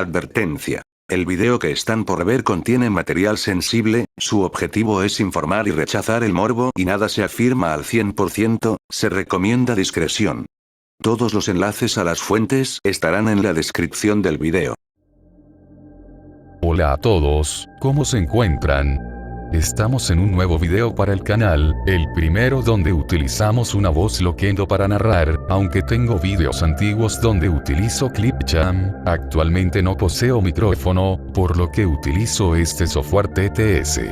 Advertencia. El video que están por ver contiene material sensible, su objetivo es informar y rechazar el morbo y nada se afirma al 100%, se recomienda discreción. Todos los enlaces a las fuentes estarán en la descripción del video. Hola a todos, ¿cómo se encuentran? Estamos en un nuevo video para el canal, el primero donde utilizamos una voz loquendo para narrar, aunque tengo videos antiguos donde utilizo Clipchamp, actualmente no poseo micrófono, por lo que utilizo este software TTS.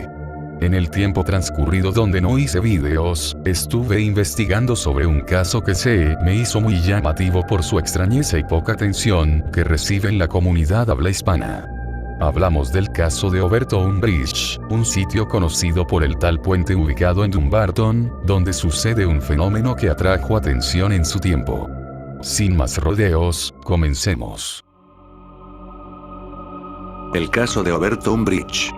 En el tiempo transcurrido donde no hice videos, estuve investigando sobre un caso que me hizo muy llamativo por su extrañeza y poca atención que recibe en la comunidad habla hispana. Hablamos del caso de Overton Bridge, un sitio conocido por el tal puente ubicado en Dumbarton, donde sucede un fenómeno que atrajo atención en su tiempo. Sin más rodeos, comencemos. El caso de Overton Bridge.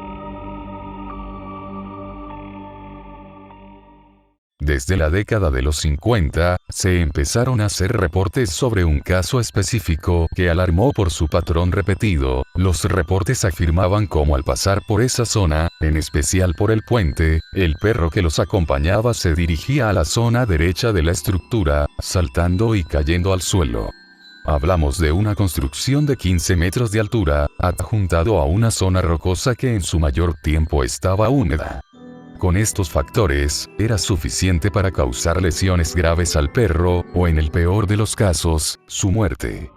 Desde la década de los 50, se empezaron a hacer reportes sobre un caso específico que alarmó por su patrón repetido. Los reportes afirmaban cómo al pasar por esa zona, en especial por el puente, el perro que los acompañaba se dirigía a la zona derecha de la estructura, saltando y cayendo al suelo. Hablamos de una construcción de 15 metros de altura, adjuntado a una zona rocosa que en su mayor tiempo estaba húmeda. Con estos factores, era suficiente para causar lesiones graves al perro, o en el peor de los casos, su muerte.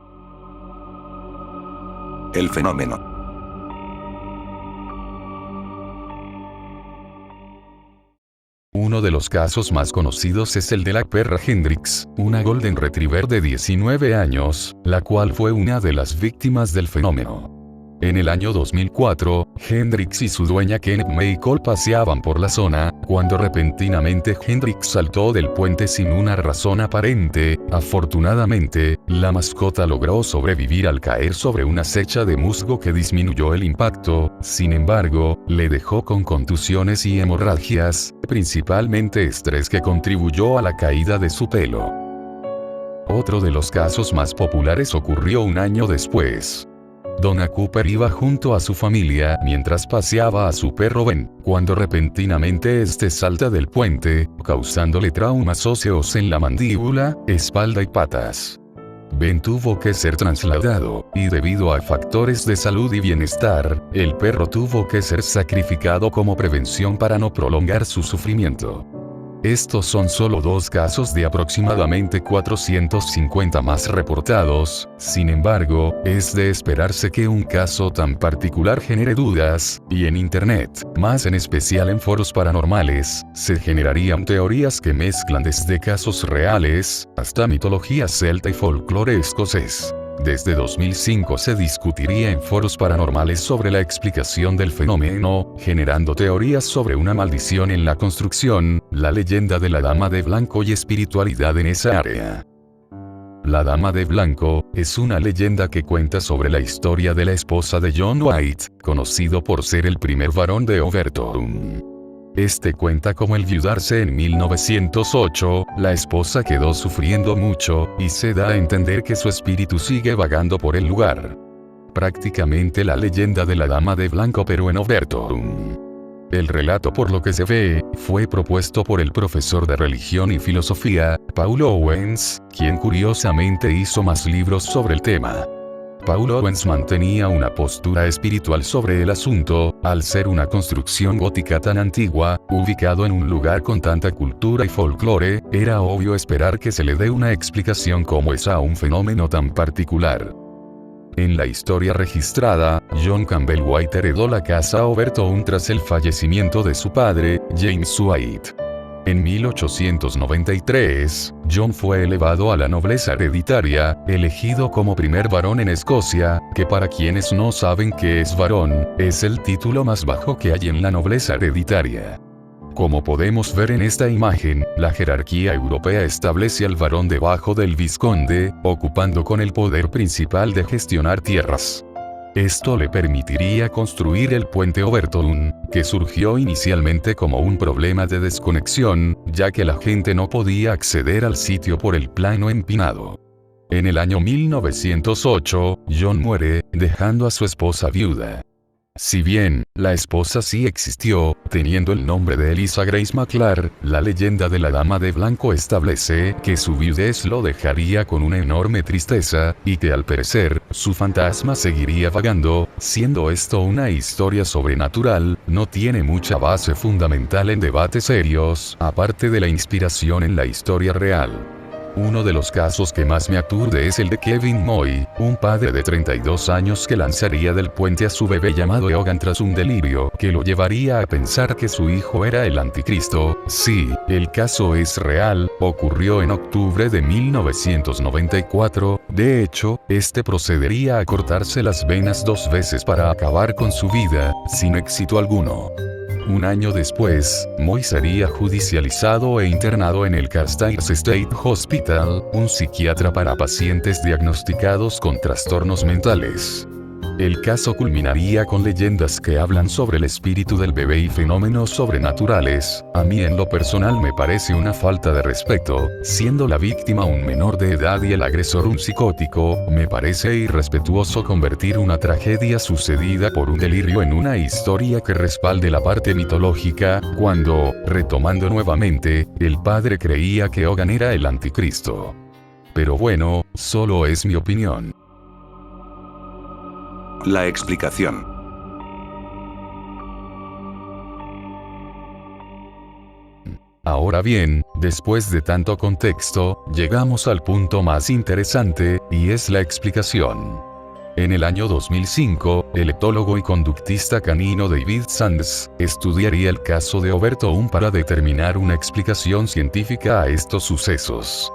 El fenómeno. Uno de los casos más conocidos es el de la perra Hendrix, una Golden Retriever de 19 años, la cual fue una de las víctimas del fenómeno. En el año 2004, Hendrix y su dueña Kenneth Michael paseaban por la zona, cuando repentinamente Hendrix saltó del puente sin una razón aparente. Afortunadamente, la mascota logró sobrevivir al caer sobre una acecha de musgo que disminuyó el impacto, sin embargo, le dejó con contusiones y hemorragias, principalmente estrés que contribuyó a la caída de su pelo. Otro de los casos más populares ocurrió un año después. Donna Cooper iba junto a su familia mientras paseaba a su perro Ben, cuando repentinamente este salta del puente, causándole traumas óseos en la mandíbula, espalda y patas. Ben tuvo que ser trasladado, y debido a factores de salud y bienestar, el perro tuvo que ser sacrificado como prevención para no prolongar su sufrimiento. Estos son solo dos casos de aproximadamente 450 más reportados. Sin embargo, es de esperarse que un caso tan particular genere dudas, y en Internet, más en especial en foros paranormales, se generarían teorías que mezclan desde casos reales, hasta mitología celta y folclore escocés. Desde 2005 se discutiría en foros paranormales sobre la explicación del fenómeno, generando teorías sobre una maldición en la construcción, la leyenda de la Dama de Blanco y espiritualidad en esa área. La Dama de Blanco es una leyenda que cuenta sobre la historia de la esposa de John White, conocido por ser el primer varón de Overton. Este cuenta cómo al viudarse en 1908, la esposa quedó sufriendo mucho, y se da a entender que su espíritu sigue vagando por el lugar. Prácticamente la leyenda de la Dama de Blanco pero en Overton. El relato, por lo que se ve, fue propuesto por el profesor de religión y filosofía, Paul Owens, quien curiosamente hizo más libros sobre el tema. Paul Owens mantenía una postura espiritual sobre el asunto, al ser una construcción gótica tan antigua, ubicado en un lugar con tanta cultura y folclore, era obvio esperar que se le dé una explicación como esa a un fenómeno tan particular. En la historia registrada, John Campbell White heredó la casa Overton tras el fallecimiento de su padre, James White. En 1893, John fue elevado a la nobleza hereditaria, elegido como primer varón en Escocia, que para quienes no saben qué es varón, es el título más bajo que hay en la nobleza hereditaria. Como podemos ver en esta imagen, la jerarquía europea establece al varón debajo del vizconde, ocupando con el poder principal de gestionar tierras. Esto le permitiría construir el puente Overton, que surgió inicialmente como un problema de desconexión, ya que la gente no podía acceder al sitio por el plano empinado. En el año 1908, John muere, dejando a su esposa viuda. Si bien, la esposa sí existió, teniendo el nombre de Eliza Grace McClure, la leyenda de la Dama de Blanco establece que su viudez lo dejaría con una enorme tristeza, y que al perecer, su fantasma seguiría vagando, siendo esto una historia sobrenatural, no tiene mucha base fundamental en debates serios, aparte de la inspiración en la historia real. Uno de los casos que más me aturde es el de Kevin Moy, un padre de 32 años que lanzaría del puente a su bebé llamado Eogan tras un delirio que lo llevaría a pensar que su hijo era el anticristo. Sí, el caso es real, ocurrió en octubre de 1994, de hecho, este procedería a cortarse las venas 2 veces para acabar con su vida, sin éxito alguno. Un año después, Moy sería judicializado e internado en el Carstairs State Hospital, un psiquiatra para pacientes diagnosticados con trastornos mentales. El caso culminaría con leyendas que hablan sobre el espíritu del bebé y fenómenos sobrenaturales. A mí en lo personal me parece una falta de respeto, siendo la víctima un menor de edad y el agresor un psicótico, me parece irrespetuoso convertir una tragedia sucedida por un delirio en una historia que respalde la parte mitológica, cuando, retomando nuevamente, el padre creía que Eogan era el anticristo. Pero bueno, solo es mi opinión. La explicación. Ahora bien, después de tanto contexto, llegamos al punto más interesante, y es la explicación. En el año 2005, el etólogo y conductista canino David Sands estudiaría el caso de Overton para determinar una explicación científica a estos sucesos.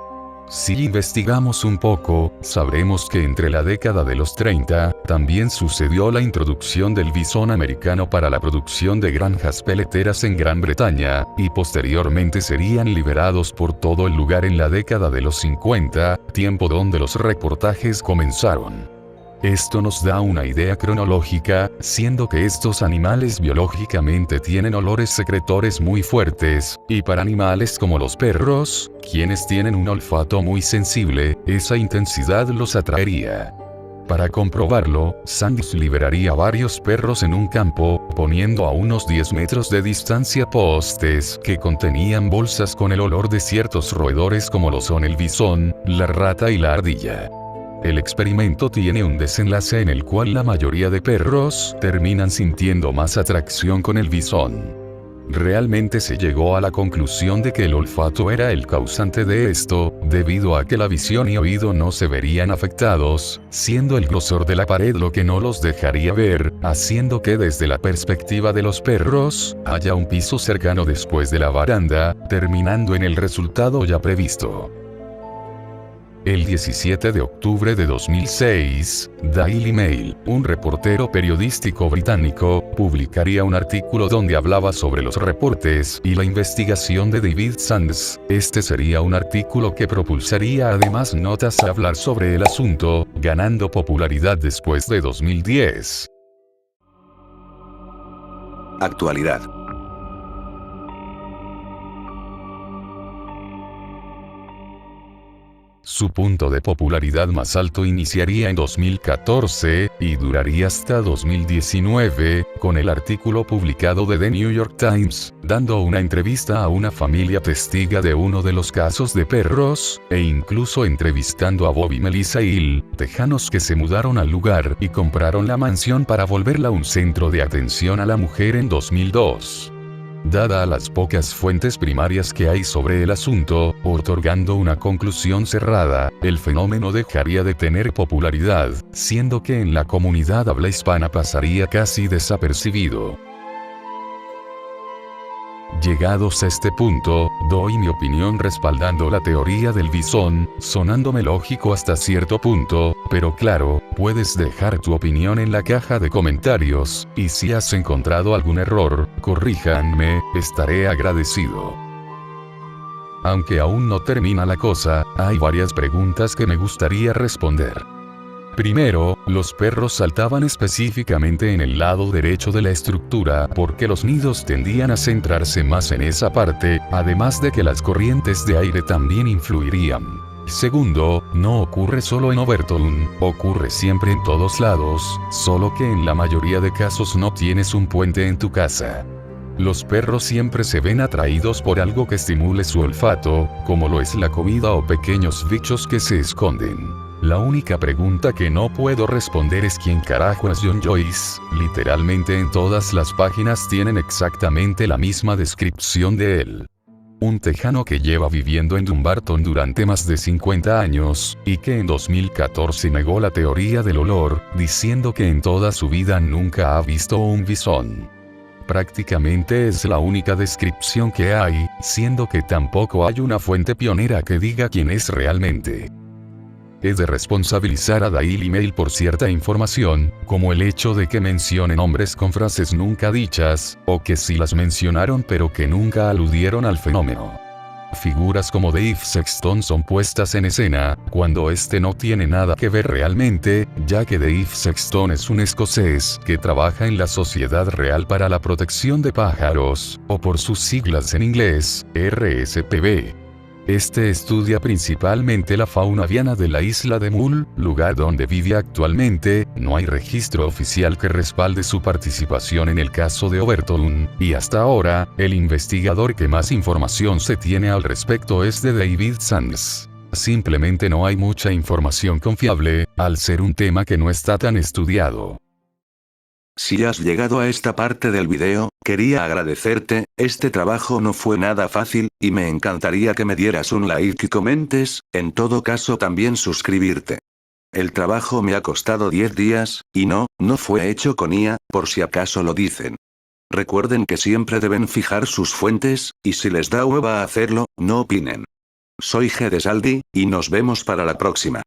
Si investigamos un poco, sabremos que entre la década de los 30, también sucedió la introducción del bisón americano para la producción de granjas peleteras en Gran Bretaña, y posteriormente serían liberados por todo el lugar en la década de los 50, tiempo donde los reportajes comenzaron. Esto nos da una idea cronológica, siendo que estos animales biológicamente tienen olores secretores muy fuertes, y para animales como los perros, quienes tienen un olfato muy sensible, esa intensidad los atraería. Para comprobarlo, Sands liberaría varios perros en un campo, poniendo a unos 10 metros de distancia postes que contenían bolsas con el olor de ciertos roedores como lo son el bisón, la rata y la ardilla. El experimento tiene un desenlace en el cual la mayoría de perros terminan sintiendo más atracción con el bisón. Realmente se llegó a la conclusión de que el olfato era el causante de esto, debido a que la visión y oído no se verían afectados, siendo el grosor de la pared lo que no los dejaría ver, haciendo que desde la perspectiva de los perros, haya un piso cercano después de la baranda, terminando en el resultado ya previsto. El 17 de octubre de 2006, Daily Mail, un reportero periodístico británico, publicaría un artículo donde hablaba sobre los reportes y la investigación de David Sands. Este sería un artículo que propulsaría además notas a hablar sobre el asunto, ganando popularidad después de 2010. Actualidad. Su punto de popularidad más alto iniciaría en 2014, y duraría hasta 2019, con el artículo publicado de The New York Times, dando una entrevista a una familia testiga de uno de los casos de perros, e incluso entrevistando a Bob y Melissa Hill, tejanos que se mudaron al lugar y compraron la mansión para volverla un centro de atención a la mujer en 2002. Dada a las pocas fuentes primarias que hay sobre el asunto, otorgando una conclusión cerrada, el fenómeno dejaría de tener popularidad, siendo que en la comunidad habla hispana pasaría casi desapercibido. Llegados a este punto, doy mi opinión respaldando la teoría del bisón, sonándome lógico hasta cierto punto, pero claro, puedes dejar tu opinión en la caja de comentarios, y si has encontrado algún error, corríjanme, estaré agradecido. Aunque aún no termina la cosa, hay varias preguntas que me gustaría responder. Primero, los perros saltaban específicamente en el lado derecho de la estructura porque los nidos tendían a centrarse más en esa parte, además de que las corrientes de aire también influirían. Segundo, no ocurre solo en Overton, ocurre siempre en todos lados, solo que en la mayoría de casos no tienes un puente en tu casa. Los perros siempre se ven atraídos por algo que estimule su olfato, como lo es la comida o pequeños bichos que se esconden. La única pregunta que no puedo responder es quién carajo es John Joyce. Literalmente en todas las páginas tienen exactamente la misma descripción de él. Un tejano que lleva viviendo en Dumbarton durante más de 50 años, y que en 2014 negó la teoría del olor, diciendo que en toda su vida nunca ha visto un bisón. Prácticamente es la única descripción que hay, siendo que tampoco hay una fuente pionera que diga quién es realmente. He de responsabilizar a Daily Mail por cierta información, como el hecho de que mencione nombres con frases nunca dichas, o que sí las mencionaron pero que nunca aludieron al fenómeno. Figuras como Dave Sexton son puestas en escena, cuando este no tiene nada que ver realmente, ya que Dave Sexton es un escocés que trabaja en la Sociedad Real para la Protección de Pájaros, o por sus siglas en inglés, RSPB. Este estudia principalmente la fauna aviana de la isla de Mull, lugar donde vive actualmente. No hay registro oficial que respalde su participación en el caso de Overton, y hasta ahora, el investigador que más información se tiene al respecto es de David Sands. Simplemente no hay mucha información confiable, al ser un tema que no está tan estudiado. Si has llegado a esta parte del video, quería agradecerte. Este trabajo no fue nada fácil, y me encantaría que me dieras un like y comentes, en todo caso también suscribirte. El trabajo me ha costado 10 días, y no fue hecho con IA, por si acaso lo dicen. Recuerden que siempre deben fijar sus fuentes, y si les da hueva hacerlo, no opinen. Soy Gedesaldi, y nos vemos para la próxima.